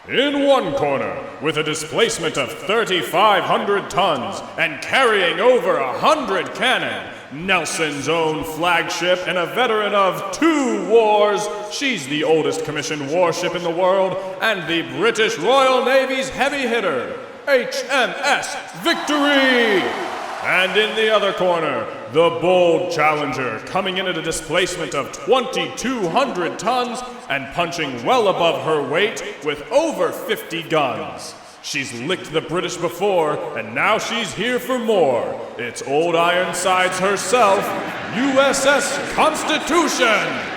In one corner, with a displacement of 3,500 tons and carrying over 100 cannon, Nelson's own flagship and a veteran of 2 wars, she's the oldest commissioned warship in the world and the British Royal Navy's heavy hitter, HMS Victory! And in the other corner, the bold Challenger, coming in at a displacement of 2,200 tons and punching well above her weight with over 50 guns. She's licked the British before, and now she's here for more. It's Old Ironsides herself, USS Constitution!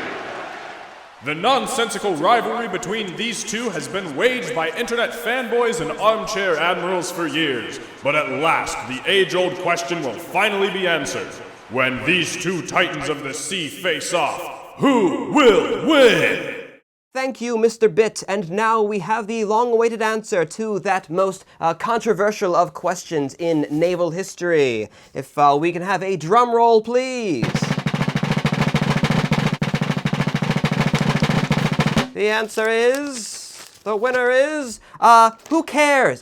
The nonsensical rivalry between these two has been waged by internet fanboys and armchair admirals for years, but at last the age-old question will finally be answered. When these two titans of the sea face off, who will win? Thank you, Mr. Bit, and now we have the long-awaited answer to that most controversial of questions in naval history. If we can have a drum roll, please. The answer is, the winner is, who cares?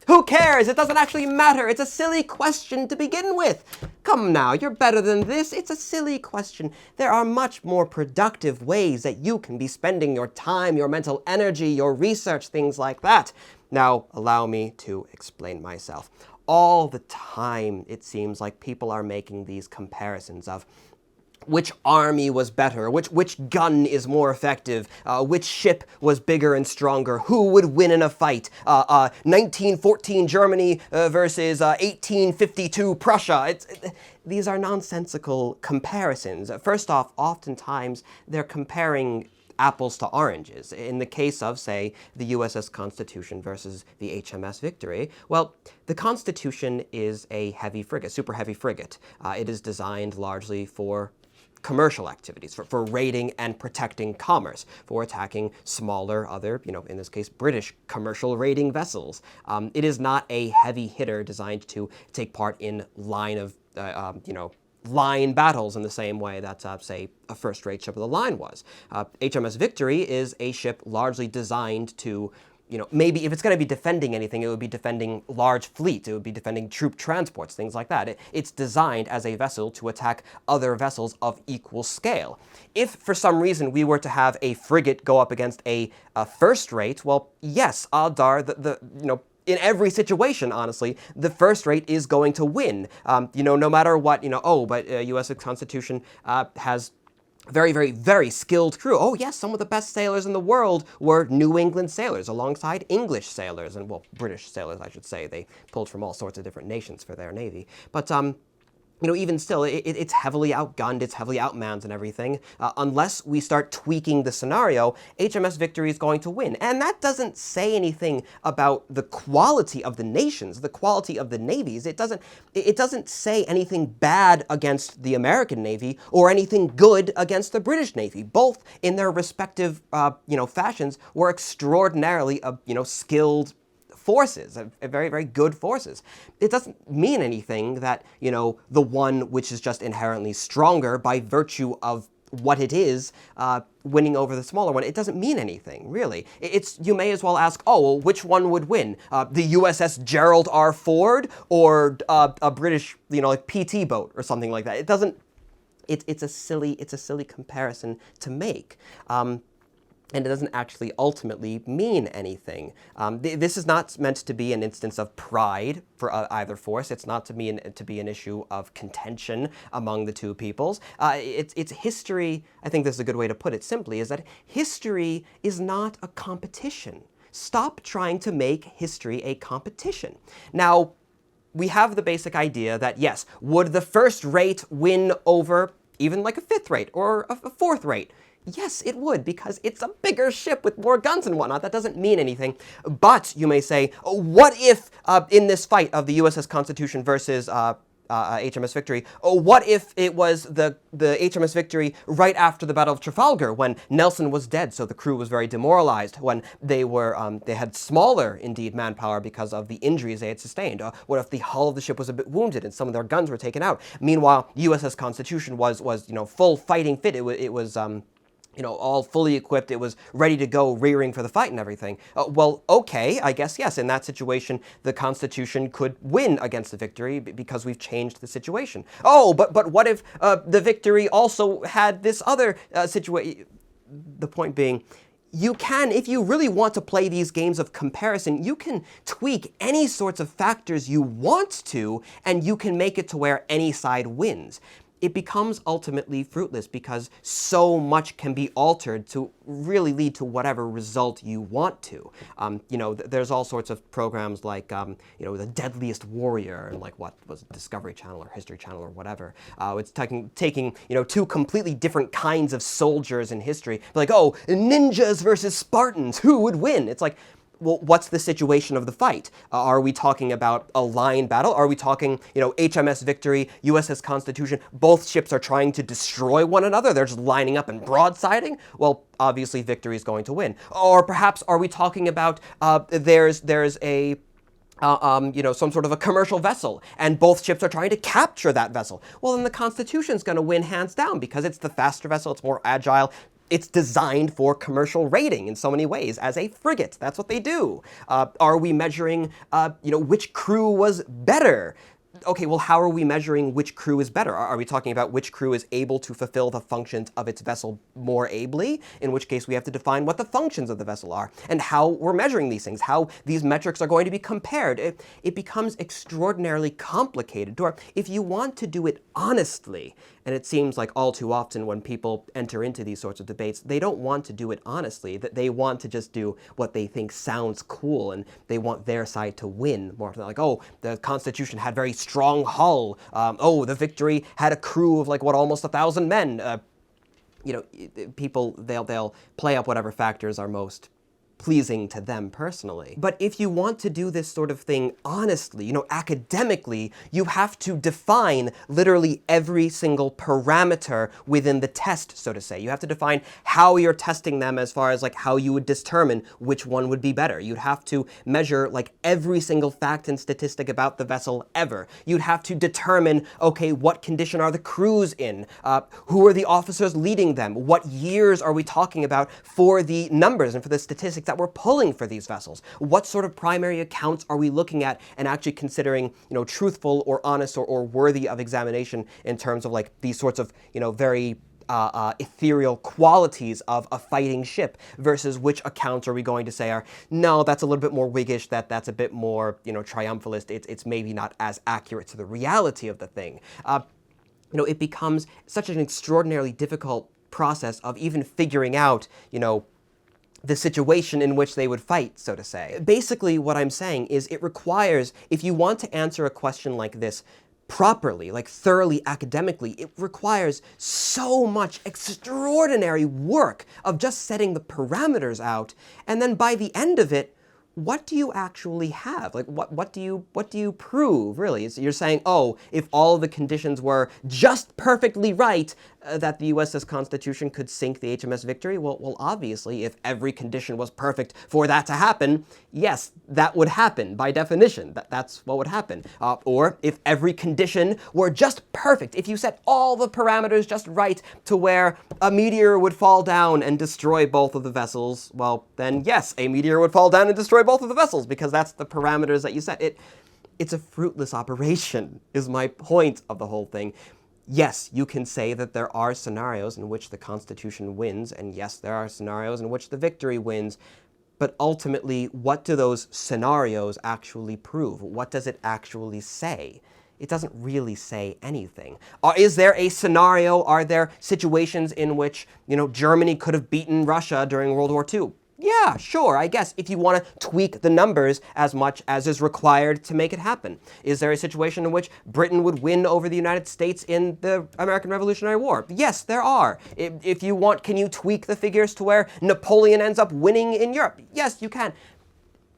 Who cares? It doesn't actually matter. It's a silly question to begin with. Come now, you're better than this. It's a silly question. There are much more productive ways that you can be spending your time, your mental energy, your research, things like that. Now, allow me to explain myself. All the time, it seems like people are making these comparisons of which army was better, which gun is more effective, which ship was bigger and stronger, who would win in a fight, 1914 Germany versus 1852 Prussia. These are nonsensical comparisons. First off, oftentimes they're comparing apples to oranges. In the case of, say, the USS Constitution versus the HMS Victory, well, the Constitution is a heavy frigate, super heavy frigate. It is designed largely for commercial activities, for raiding and protecting commerce, for attacking smaller other, in this case, British commercial raiding vessels. It is not a heavy hitter designed to take part in line battles in the same way that, say, a first-rate ship of the line was. HMS Victory is a ship largely designed to maybe if it's going to be defending anything, it would be defending large fleets, it would be defending troop transports, things like that. It's designed as a vessel to attack other vessels of equal scale. If for some reason we were to have a frigate go up against a first rate, well, yes, odds are that in every situation, honestly, the first rate is going to win. No matter what, but U.S. Constitution has very, very, very skilled crew. Oh yes, some of the best sailors in the world were New England sailors alongside English sailors, and well, British sailors, I should say. They pulled from all sorts of different nations for their navy. But even still, it's heavily outgunned, it's heavily outmanned and everything. Unless we start tweaking the scenario, HMS Victory is going to win. And that doesn't say anything about the quality of the nations, the quality of the navies. It doesn't say anything bad against the American Navy or anything good against the British Navy. Both, in their respective, fashions, were extraordinarily, skilled forces, very, very good forces. It doesn't mean anything that, the one which is just inherently stronger by virtue of what it is, winning over the smaller one. It doesn't mean anything, really. You may as well ask, which one would win? The USS Gerald R. Ford or a British, like PT boat or something like that. It doesn't, it's a silly comparison to make. And it doesn't actually ultimately mean anything. This is not meant to be an instance of pride for either force. It's not to be an issue of contention among the two peoples. It's history. I think this is a good way to put it simply, is that history is not a competition. Stop trying to make history a competition. Now, we have the basic idea that, yes, would the first rate win over even like a fifth rate or a fourth rate? Yes, it would, because it's a bigger ship with more guns and whatnot. That doesn't mean anything. But, you may say, what if in this fight of the USS Constitution versus HMS Victory, what if it was the HMS Victory right after the Battle of Trafalgar, when Nelson was dead, so the crew was very demoralized, when they had smaller, indeed, manpower because of the injuries they had sustained? What if the hull of the ship was a bit wounded and some of their guns were taken out? Meanwhile, USS Constitution was full fighting fit. It was all fully equipped. It was ready to go, rearing for the fight and everything. Well, okay, I guess yes. In that situation, the Constitution could win against the Victory because we've changed the situation. Oh, but what if the Victory also had this other situation? The point being, you can, if you really want to play these games of comparison, you can tweak any sorts of factors you want to, and you can make it to where any side wins. It becomes ultimately fruitless because so much can be altered to really lead to whatever result you want to. There's all sorts of programs like, The Deadliest Warrior, and like what was it, Discovery Channel or History Channel or whatever. It's taking two completely different kinds of soldiers in history, like, oh, ninjas versus Spartans, who would win? It's like, well, what's the situation of the fight? Are we talking about a line battle? Are we talking, HMS Victory, USS Constitution, both ships are trying to destroy one another? They're just lining up and broadsiding? Well, obviously Victory is going to win. Or perhaps are we talking about there's a some sort of a commercial vessel, and both ships are trying to capture that vessel? Well, then the Constitution's going to win hands down because it's the faster vessel, it's more agile. It's designed for commercial raiding in so many ways as a frigate. That's what they do. Are we measuring, which crew was better? Okay, well, how are we measuring which crew is better? Are we talking about which crew is able to fulfill the functions of its vessel more ably? In which case we have to define what the functions of the vessel are and how we're measuring these things, how these metrics are going to be compared. It becomes extraordinarily complicated. If you want to do it honestly, and it seems like all too often when people enter into these sorts of debates, they don't want to do it honestly, that they want to just do what they think sounds cool, and they want their side to win more often. Like, oh, the Constitution had very strong hull. The Victory had a crew of almost 1,000 men. People, they'll play up whatever factors are most pleasing to them personally. But if you want to do this sort of thing honestly, academically, you have to define literally every single parameter within the test, so to say. You have to define how you're testing them as far as how you would determine which one would be better. You'd have to measure every single fact and statistic about the vessel ever. You'd have to determine, okay, what condition are the crews in? Who are the officers leading them? What years are we talking about for the numbers and for the statistics that we're pulling for these vessels? What sort of primary accounts are we looking at and actually considering, truthful or honest or worthy of examination in terms of these sorts of, very ethereal qualities of a fighting ship, versus which accounts are we going to say are, no, that's a little bit more Whiggish, that's a bit more, triumphalist, it's maybe not as accurate to the reality of the thing. It becomes such an extraordinarily difficult process of even figuring out, the situation in which they would fight, so to say. Basically, what I'm saying is it requires, if you want to answer a question like this properly, thoroughly academically, it requires so much extraordinary work of just setting the parameters out, and then by the end of it, what do you actually have? What do you prove, really? So you're saying, oh, if all of the conditions were just perfectly right, that the USS Constitution could sink the HMS Victory? Well, obviously, if every condition was perfect for that to happen, yes, that would happen by definition. That's what would happen. Or if every condition were just perfect, if you set all the parameters just right to where a meteor would fall down and destroy both of the vessels, well, then yes, a meteor would fall down and destroy both of the vessels because that's the parameters that you set. It's a fruitless operation, is my point of the whole thing. Yes, you can say that there are scenarios in which the Constitution wins, and yes, there are scenarios in which the Victory wins, but ultimately, what do those scenarios actually prove? What does it actually say? It doesn't really say anything. Is there a scenario, are there situations in which, Germany could have beaten Russia during World War II? Yeah, sure, I guess, if you want to tweak the numbers as much as is required to make it happen. Is there a situation in which Britain would win over the United States in the American Revolutionary War? Yes, there are. If you want, can you tweak the figures to where Napoleon ends up winning in Europe? Yes, you can.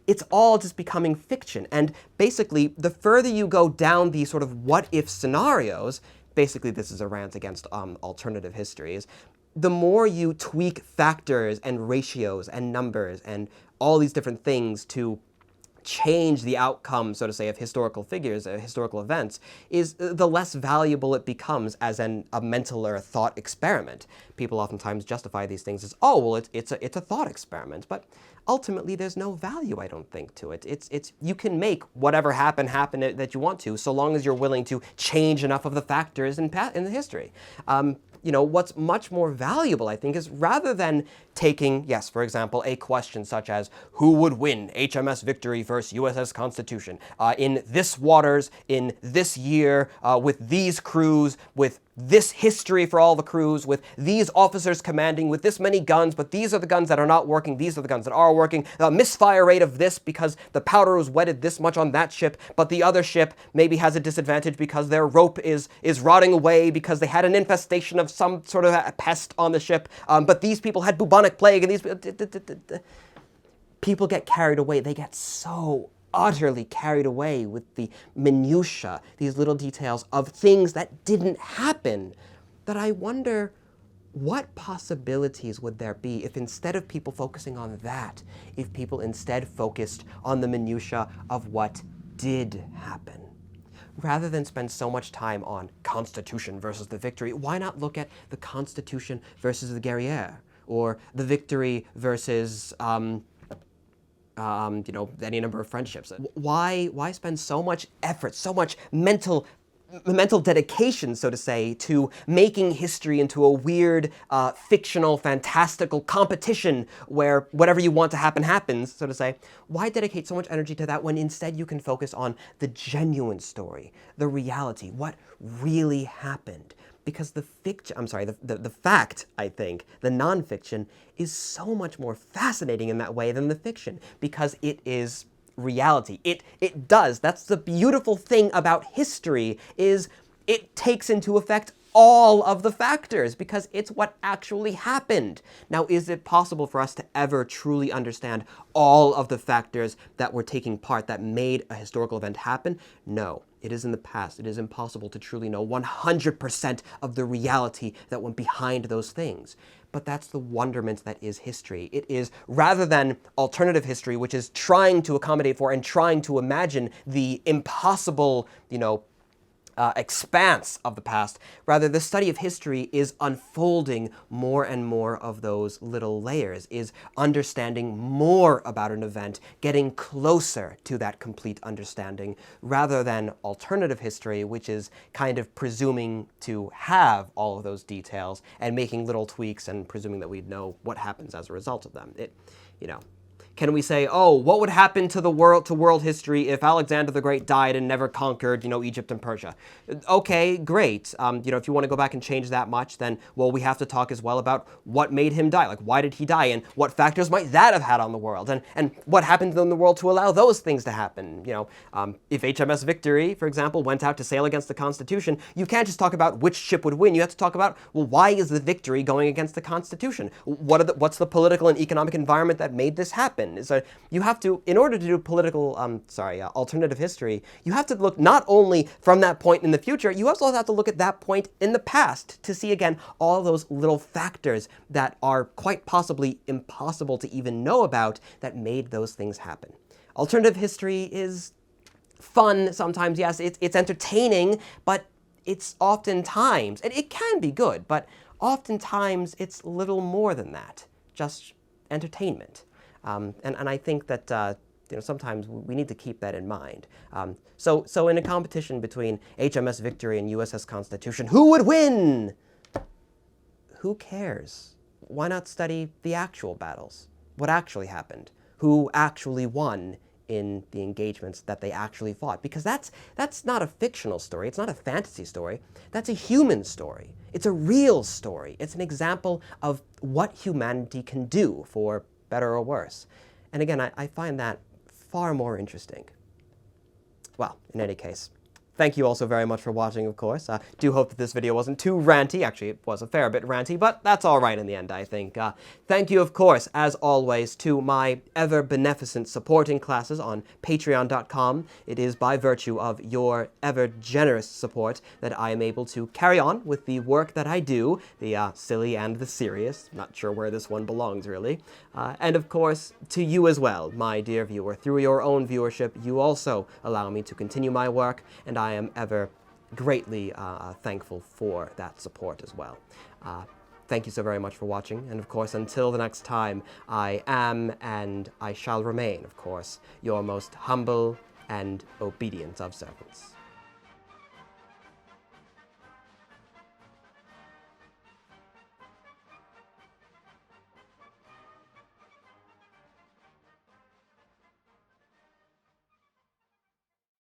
It's all just becoming fiction. And basically, the further you go down these sort of what-if scenarios, basically this is a rant against alternative histories, the more you tweak factors and ratios and numbers and all these different things to change the outcome, so to say, of historical figures, historical events, is the less valuable it becomes as a mental or a thought experiment. People oftentimes justify these things as, oh, well, it's a thought experiment, but ultimately there's no value, I don't think, to it. You can make whatever happen that you want to, so long as you're willing to change enough of the factors in the history. What's much more valuable, I think, is rather than taking, yes, for example, a question such as, who would win HMS Victory versus USS Constitution in this waters, in this year, with these crews, with this history for all the crews, with these officers commanding, with this many guns, but these are the guns that are not working, these are the guns that are working, the misfire rate of this because the powder was wetted this much on that ship, but the other ship maybe has a disadvantage because their rope is rotting away because they had an infestation of some sort of a pest on the ship, but these people had bubonic plague, and these people get carried away. They get so utterly carried away with the minutiae, these little details of things that didn't happen, that I wonder what possibilities would there be if instead of people focusing on that, if people instead focused on the minutiae of what did happen. Rather than spend so much time on Constitution versus the Victory, why not look at the Constitution versus the Guerriere, or the Victory versus any number of friendships? Why spend so much effort, so much mental dedication, so to say, to making history into a weird, fictional, fantastical competition where whatever you want to happen happens, so to say? Why dedicate so much energy to that when instead you can focus on the genuine story, the reality, what really happened? Because the fact, I think, the nonfiction, is so much more fascinating in that way than the fiction, because it is reality. It does. That's the beautiful thing about history, is it takes into effect all of the factors, because it's what actually happened. Now, is it possible for us to ever truly understand all of the factors that were taking part, that made a historical event happen? No. It is in the past. It is impossible to truly know 100% of the reality that went behind those things. But that's the wonderment that is history. It is, rather than alternative history, which is trying to accommodate for and trying to imagine the impossible, expanse of the past. Rather, the study of history is unfolding more and more of those little layers, is understanding more about an event, getting closer to that complete understanding, rather than alternative history, which is kind of presuming to have all of those details and making little tweaks and presuming that we'd know what happens as a result of them. Can we say, oh, what would happen to world history if Alexander the Great died and never conquered, Egypt and Persia? Okay, great. If you want to go back and change that much, then, well, we have to talk as well about what made him die. Like, why did he die, and what factors might that have had on the world, and what happened in the world to allow those things to happen? If HMS Victory, for example, went out to sail against the Constitution, you can't just talk about which ship would win. You have to talk about, well, why is the Victory going against the Constitution? What's the political and economic environment that made this happen? So you have to, in order to do alternative history, you have to look not only from that point in the future, you also have to look at that point in the past to see, again, all those little factors that are quite possibly impossible to even know about that made those things happen. Alternative history is fun sometimes, yes, it's entertaining, but it's oftentimes, and it can be good, but oftentimes it's little more than that, just entertainment. And I think that sometimes we need to keep that in mind. So in a competition between HMS Victory and USS Constitution, who would win? Who cares? Why not study the actual battles? What actually happened? Who actually won in the engagements that they actually fought? Because that's not a fictional story. It's not a fantasy story. That's a human story. It's a real story. It's an example of what humanity can do, for better or worse. And again, I find that far more interesting. Well, in any case, Thank you also very much for watching, of course. Do hope that this video wasn't too ranty. Actually, it was a fair bit ranty, but that's all right in the end, I think. Thank you, of course, as always, to my ever-beneficent supporting classes on patreon.com. It is by virtue of your ever-generous support that I am able to carry on with the work that I do, the silly and the serious. Not sure where this one belongs, really. And, of course, to you as well, my dear viewer. Through your own viewership, you also allow me to continue my work, and I am ever greatly thankful for that support as well. Thank you so very much for watching, and of course, until the next time, I am, and I shall remain, of course, your most humble and obedient of servants.